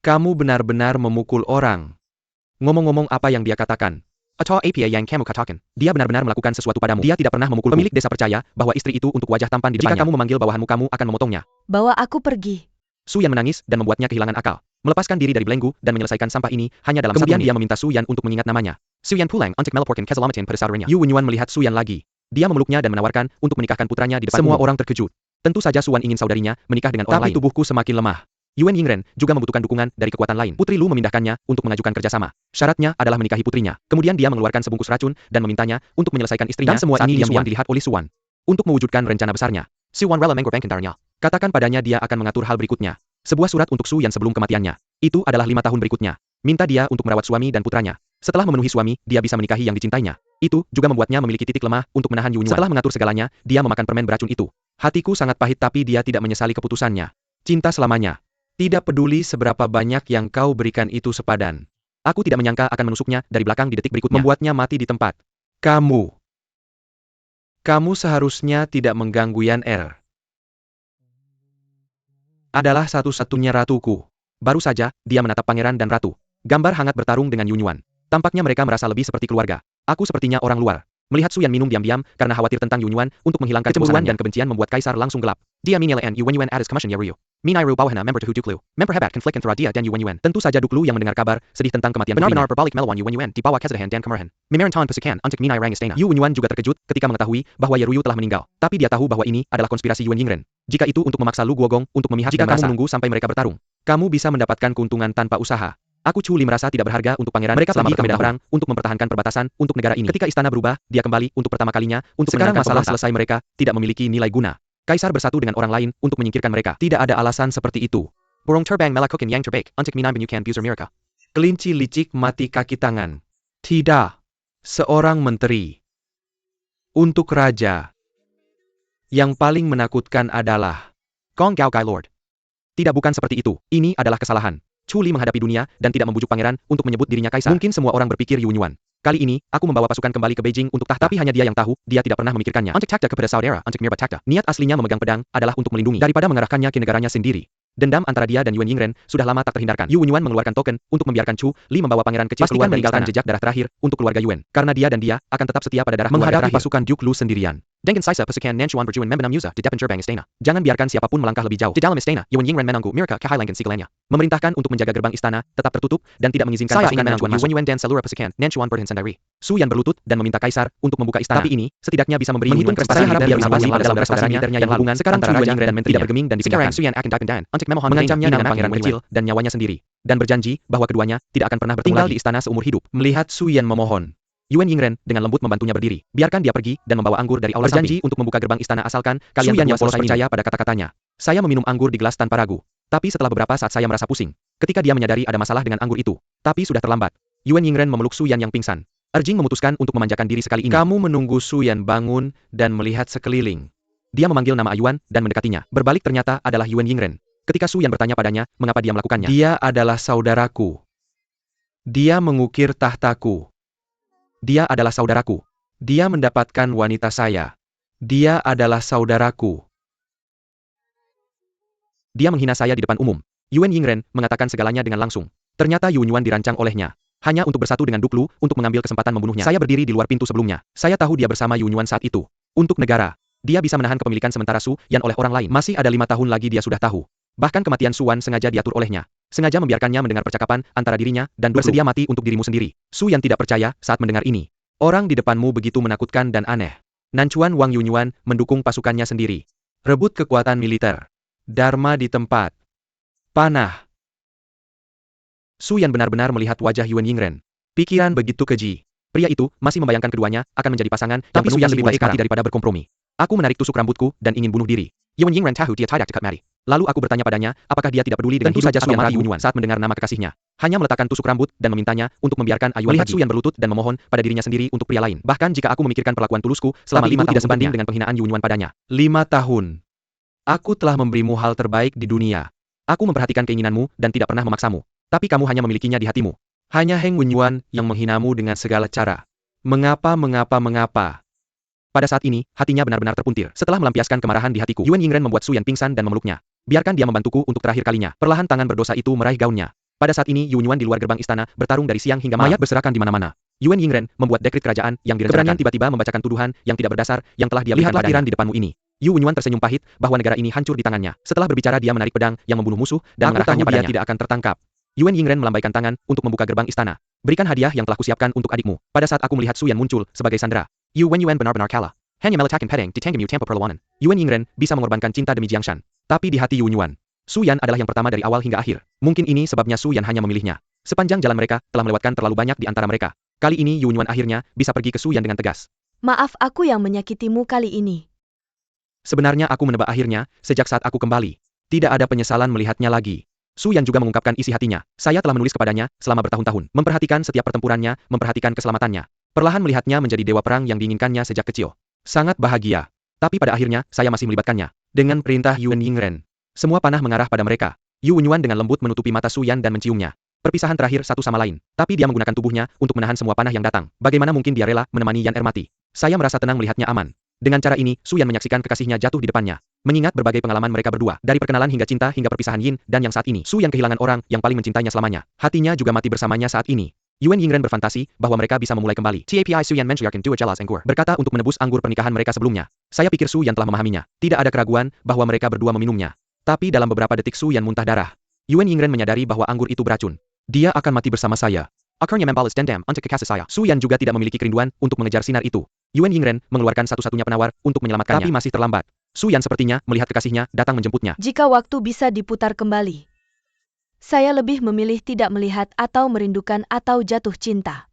Kamu benar-benar memukul orang. Ngomong-ngomong apa yang dia katakan? Atau apa yang kamu katakan? Dia benar-benar melakukan sesuatu padamu. Dia tidak pernah memukul. Pemilik desa percaya bahwa istri itu untuk wajah tampan di depannya. Jika kamu memanggil bawahanmu, kamu akan memotongnya. Bawa aku pergi. Su Yan menangis dan membuatnya kehilangan akal. Melepaskan diri dari belenggu dan menyelesaikan sampah ini hanya dalam kemudian dia meminta Su Yan untuk mengingat namanya. Su Yan pulang untuk melaporkan keselamatan pada saudaranya. Yu Wenyuan melihat Su Yan lagi. Dia memeluknya dan menawarkan untuk menikahkan putranya di depan semua orang terkejut. Tentu saja Su Wan ingin saudarinya menikah dengan orang lain. Tapi tubuhku semakin lemah. Yuan Yingren juga membutuhkan dukungan dari kekuatan lain. Putri Lu memindahkannya untuk mengajukan kerjasama. Syaratnya adalah menikahi putrinya. Kemudian dia mengeluarkan sebungkus racun dan memintanya untuk menyelesaikan istrinya. Dan semua ini diam-diam dilihat oleh Su Wan. Untuk mewujudkan rencana besarnya, Su Wan rela mengorbankannya. Katakan padanya dia akan mengatur hal berikutnya. Sebuah surat untuk Su Yan sebelum kematiannya. Itu adalah 5 tahun berikutnya. Minta dia untuk merawat suami dan putranya. Setelah memenuhi suami, dia bisa menikahi yang dicintainya. Itu juga membuatnya memiliki titik lemah untuk menahan Yu Wenyuan. Setelah mengatur segalanya, dia memakan permen beracun itu. Hatiku sangat pahit tapi dia tidak menyesali keputusannya. Cinta selamanya. Tidak peduli seberapa banyak yang kau berikan itu sepadan. Aku tidak menyangka akan menusuknya dari belakang di detik berikutnya. Membuatnya mati di tempat. Kamu seharusnya tidak mengganggu Yan Er. Adalah satu-satunya ratuku. Baru saja, dia menatap pangeran dan ratu. Gambar hangat bertarung dengan Yunyuan. Tampaknya mereka merasa lebih seperti keluarga. Aku sepertinya orang luar. Melihat Su Yan minum diam-diam karena khawatir tentang Yunyuan untuk menghilangkan kecemburuan dan kebencian membuat kaisar langsung gelap. Dia minila an Yuan atas commission ya Ryu. Minai Ru bawahna member tuhu Duklu. Member hebat konflik antara dia dan Yuan. Tentu saja Duklu yang mendengar kabar sedih tentang kematian benar-benar berbalik melawan Yuan di bawah kesedihan dan kemarahan. Memeran tahun pesukan untuk Minai Rang Istana. Yuan juga terkejut ketika mengetahui bahwa Ryu telah meninggal. Tapi dia tahu bahwa ini adalah konspirasi Yuan Yingren. Jika itu untuk memaksa Lu Guogong untuk memihak jika kamu menunggu sampai mereka bertarung, kamu bisa mendapatkan keuntungan tanpa usaha. Aku Chu Li merasa tidak berharga untuk pangeran mereka selama pergi ke medan perang untuk mempertahankan perbatasan untuk negara ini. Ketika istana berubah, dia kembali untuk pertama kalinya untuk sekarang masalah selesai mereka tidak memiliki nilai guna. Kaisar bersatu dengan orang lain untuk menyingkirkan mereka. Tidak ada alasan seperti itu. Borong terbang melakukan yang terbaik untuk minai menyukan buser mereka. Kelinci licik mati kaki tangan. Tidak. Seorang menteri. Untuk raja. Yang paling menakutkan adalah Gong Gao Gai Lord. Tidak, bukan seperti itu. Ini adalah kesalahan. Chu Li menghadapi dunia dan tidak membujuk pangeran untuk menyebut dirinya kaisar. Mungkin semua orang berpikir Yuan. Kali ini, aku membawa pasukan kembali ke Beijing untuk tahta. Tapi hanya dia yang tahu, dia tidak pernah memikirkannya. Untuk takta kepada saudara, untuk mirbat takta. Niat aslinya memegang pedang adalah untuk melindungi daripada mengarahkannya ke negaranya sendiri. Dendam antara dia dan Yuan Yingren sudah lama tak terhindarkan. Yuan mengeluarkan token untuk membiarkan Chu Li membawa pangeran kecil keluar dan meninggalkan jejak darah terakhir untuk keluarga Yuan. Karena dia dan dia akan tetap setia pada darah menghadapi pasukan Duke Lu sendirian. Dengan Sisa pasukan Nanchuan berjuang membenam Yuza di depan gerbang istana. Jangan biarkan siapapun melangkah lebih jauh. Di dalam istana, Yuan Yingren menanggu Mirka kehilangan segalanya. Memerintahkan untuk menjaga gerbang istana tetap tertutup dan tidak mengizinkan pasukan Nanchuan masuk. Yuan dan seluruh pasukan Nanchuan berhenti sendiri. Su Yan berlutut dan meminta kaisar untuk membuka istana. Tapi ini setidaknya bisa memberi menghitung prestasi militer yang berhasil pada saudara-saudara militernya yang hubungan sekarang antara raja dan menterinya tidak bergeming dan dipindahkan. Su Yan akan dan untuk memohon mengancamnya dengan pangeran kecil dan nyawanya sendiri dan berjanji bahwa keduanya tidak akan pernah bertemu di istana seumur hidup. Melihat Su Yan memohon, Yuan Yingren dengan lembut membantunya berdiri. Biarkan dia pergi dan membawa anggur dari aula samping. Berjanji untuk membuka gerbang istana asalkan kalian yang polos percaya pada kata-katanya. Saya meminum anggur di gelas tanpa ragu. Tapi setelah beberapa saat saya merasa pusing. Ketika dia menyadari ada masalah dengan anggur itu. Tapi sudah terlambat. Yuan Yingren memeluk Su Yan yang pingsan. Erjing memutuskan untuk memanjakan diri sekali ini. Kamu menunggu Su Yan bangun dan melihat sekeliling. Dia memanggil nama Yuan dan mendekatinya. Berbalik ternyata adalah Yuan Yingren. Ketika Su Yan bertanya padanya, mengapa dia melakukannya? Dia adalah saudaraku. Dia mengukir tahtaku. Dia adalah saudaraku. Dia mendapatkan wanita saya. Dia adalah saudaraku. Dia menghina saya di depan umum. Yuan Yingren mengatakan segalanya dengan langsung. Ternyata Yuan dirancang olehnya. Hanya untuk bersatu dengan Duklu, untuk mengambil kesempatan membunuhnya. Saya berdiri di luar pintu sebelumnya. Saya tahu dia bersama Yuan saat itu. Untuk negara. Dia bisa menahan kepemilikan sementara Su Yan oleh orang lain. Masih ada 5 tahun lagi dia sudah tahu. Bahkan kematian Su Wan sengaja diatur olehnya. Sengaja membiarkannya mendengar percakapan antara dirinya dan Duklu. Bersedia mati untuk dirimu sendiri. Su Yan tidak percaya saat mendengar ini. Orang di depanmu begitu menakutkan dan aneh. Nanchuan Wang Yunyuan mendukung pasukannya sendiri. Rebut kekuatan militer. Dharma di tempat. Panah. Su Yan benar-benar melihat wajah Yuan Yingren. Pikiran begitu keji. Pria itu masih membayangkan keduanya akan menjadi pasangan, tapi Su Yan lebih baik mati daripada berkompromi. Aku menarik tusuk rambutku dan ingin bunuh diri. Yuan Yingren tahu dia tidak dekat mati. Lalu aku bertanya padanya, apakah dia tidak peduli dengan hidup saja Su Yan mati Yuan saat mendengar nama kekasihnya. Hanya meletakkan tusuk rambut dan memintanya untuk membiarkan Yuan melihat Su Yan berlutut dan memohon pada dirinya sendiri untuk pria lain. Bahkan jika aku memikirkan perlakuan tulusku selama 5 tahun tidak sebanding dengan penghinaan Yuan padanya. 5 tahun. Aku telah memberimu hal terbaik di dunia. Aku memperhatikan keinginanmu dan tidak pernah memaksamu. Tapi kamu hanya memilikinya di hatimu. Hanya Heng Wenyuan yang menghinamu dengan segala cara. Mengapa? Pada saat ini, hatinya benar-benar terpuntir. Setelah melampiaskan kemarahan di hatiku, Yuan Yingren membuat Su Yan pingsan dan memeluknya. Biarkan dia membantuku untuk terakhir kalinya. Perlahan tangan berdosa itu meraih gaunnya. Pada saat ini Yuan di luar gerbang istana bertarung dari siang hingga malam. Mayat berserakan di mana-mana. Yuan Yingren membuat dekret kerajaan yang direncanakan. Keberanian tiba-tiba membacakan tuduhan yang tidak berdasar yang telah dia berikan padanya. Lihatlah tiran di depanmu ini. Yuan tersenyum pahit bahwa negara ini hancur di tangannya. Setelah berbicara dia menarik pedang yang membunuh musuh dan mengarahkannya padanya. Dia tidak akan tertangkap. Yuan Yingren melambaikan tangan untuk membuka gerbang istana. Berikan hadiah yang telah kusiapkan untuk adikmu. Pada saat aku melihat Su Yan muncul sebagai sandera. Yuan benar-benar kalah. Hanya meletakkan pedang di tanganmu tanpa perlawanan. Yuan Yingren bisa mengorbankan cinta demi Jiangshan. Tapi di hati Yuan, Su Yan adalah yang pertama dari awal hingga akhir. Mungkin ini sebabnya Su Yan hanya memilihnya. Sepanjang jalan mereka telah melewatkan terlalu banyak di antara mereka. Kali ini Yuan akhirnya bisa pergi ke Su Yan dengan tegas. Maaf aku yang menyakitimu kali ini. Sebenarnya aku menebak akhirnya sejak saat aku kembali. Tidak ada penyesalan melihatnya lagi. Su Yan juga mengungkapkan isi hatinya. Saya telah menulis kepadanya selama bertahun-tahun. Memperhatikan setiap pertempurannya, memperhatikan keselamatannya. Perlahan melihatnya menjadi dewa perang yang diinginkannya sejak kecil. Sangat bahagia. Tapi pada akhirnya, saya masih melibatkannya. Dengan perintah Yuan Yingren. Semua panah mengarah pada mereka. Yuan dengan lembut menutupi mata Su Yan dan menciumnya. Perpisahan terakhir satu sama lain. Tapi dia menggunakan tubuhnya untuk menahan semua panah yang datang. Bagaimana mungkin dia rela menemani Yan mati? Saya merasa tenang melihatnya aman. Dengan cara ini, Su Yan menyaksikan kekasihnya jatuh di depannya. Mengingat berbagai pengalaman mereka berdua, dari perkenalan hingga cinta hingga perpisahan Yin, dan yang saat ini, Su Yan kehilangan orang yang paling mencintainya selamanya. Hatinya juga mati bersamanya saat ini. Yuan Yingren berfantasi bahwa mereka bisa memulai kembali. Tapi Su Yan mensyarkan dua gelas anggur. Berkata untuk menebus anggur pernikahan mereka sebelumnya. Saya pikir Su Yan telah memahaminya. Tidak ada keraguan bahwa mereka berdua meminumnya. Tapi dalam beberapa detik Su Yan muntah darah. Yuan Yingren menyadari bahwa anggur itu beracun. Dia akan mati bersama saya. Akhirnya membalas dendam untuk kekasih saya. Su Yan juga tidak memiliki kerinduan untuk mengejar sinar itu. Yuan Yingren mengeluarkan satu-satunya penawar untuk menyelamatkannya. Tapi masih terlambat. Su Yan sepertinya melihat kekasihnya datang menjemputnya. Jika waktu bisa diputar kembali, saya lebih memilih tidak melihat atau merindukan atau jatuh cinta.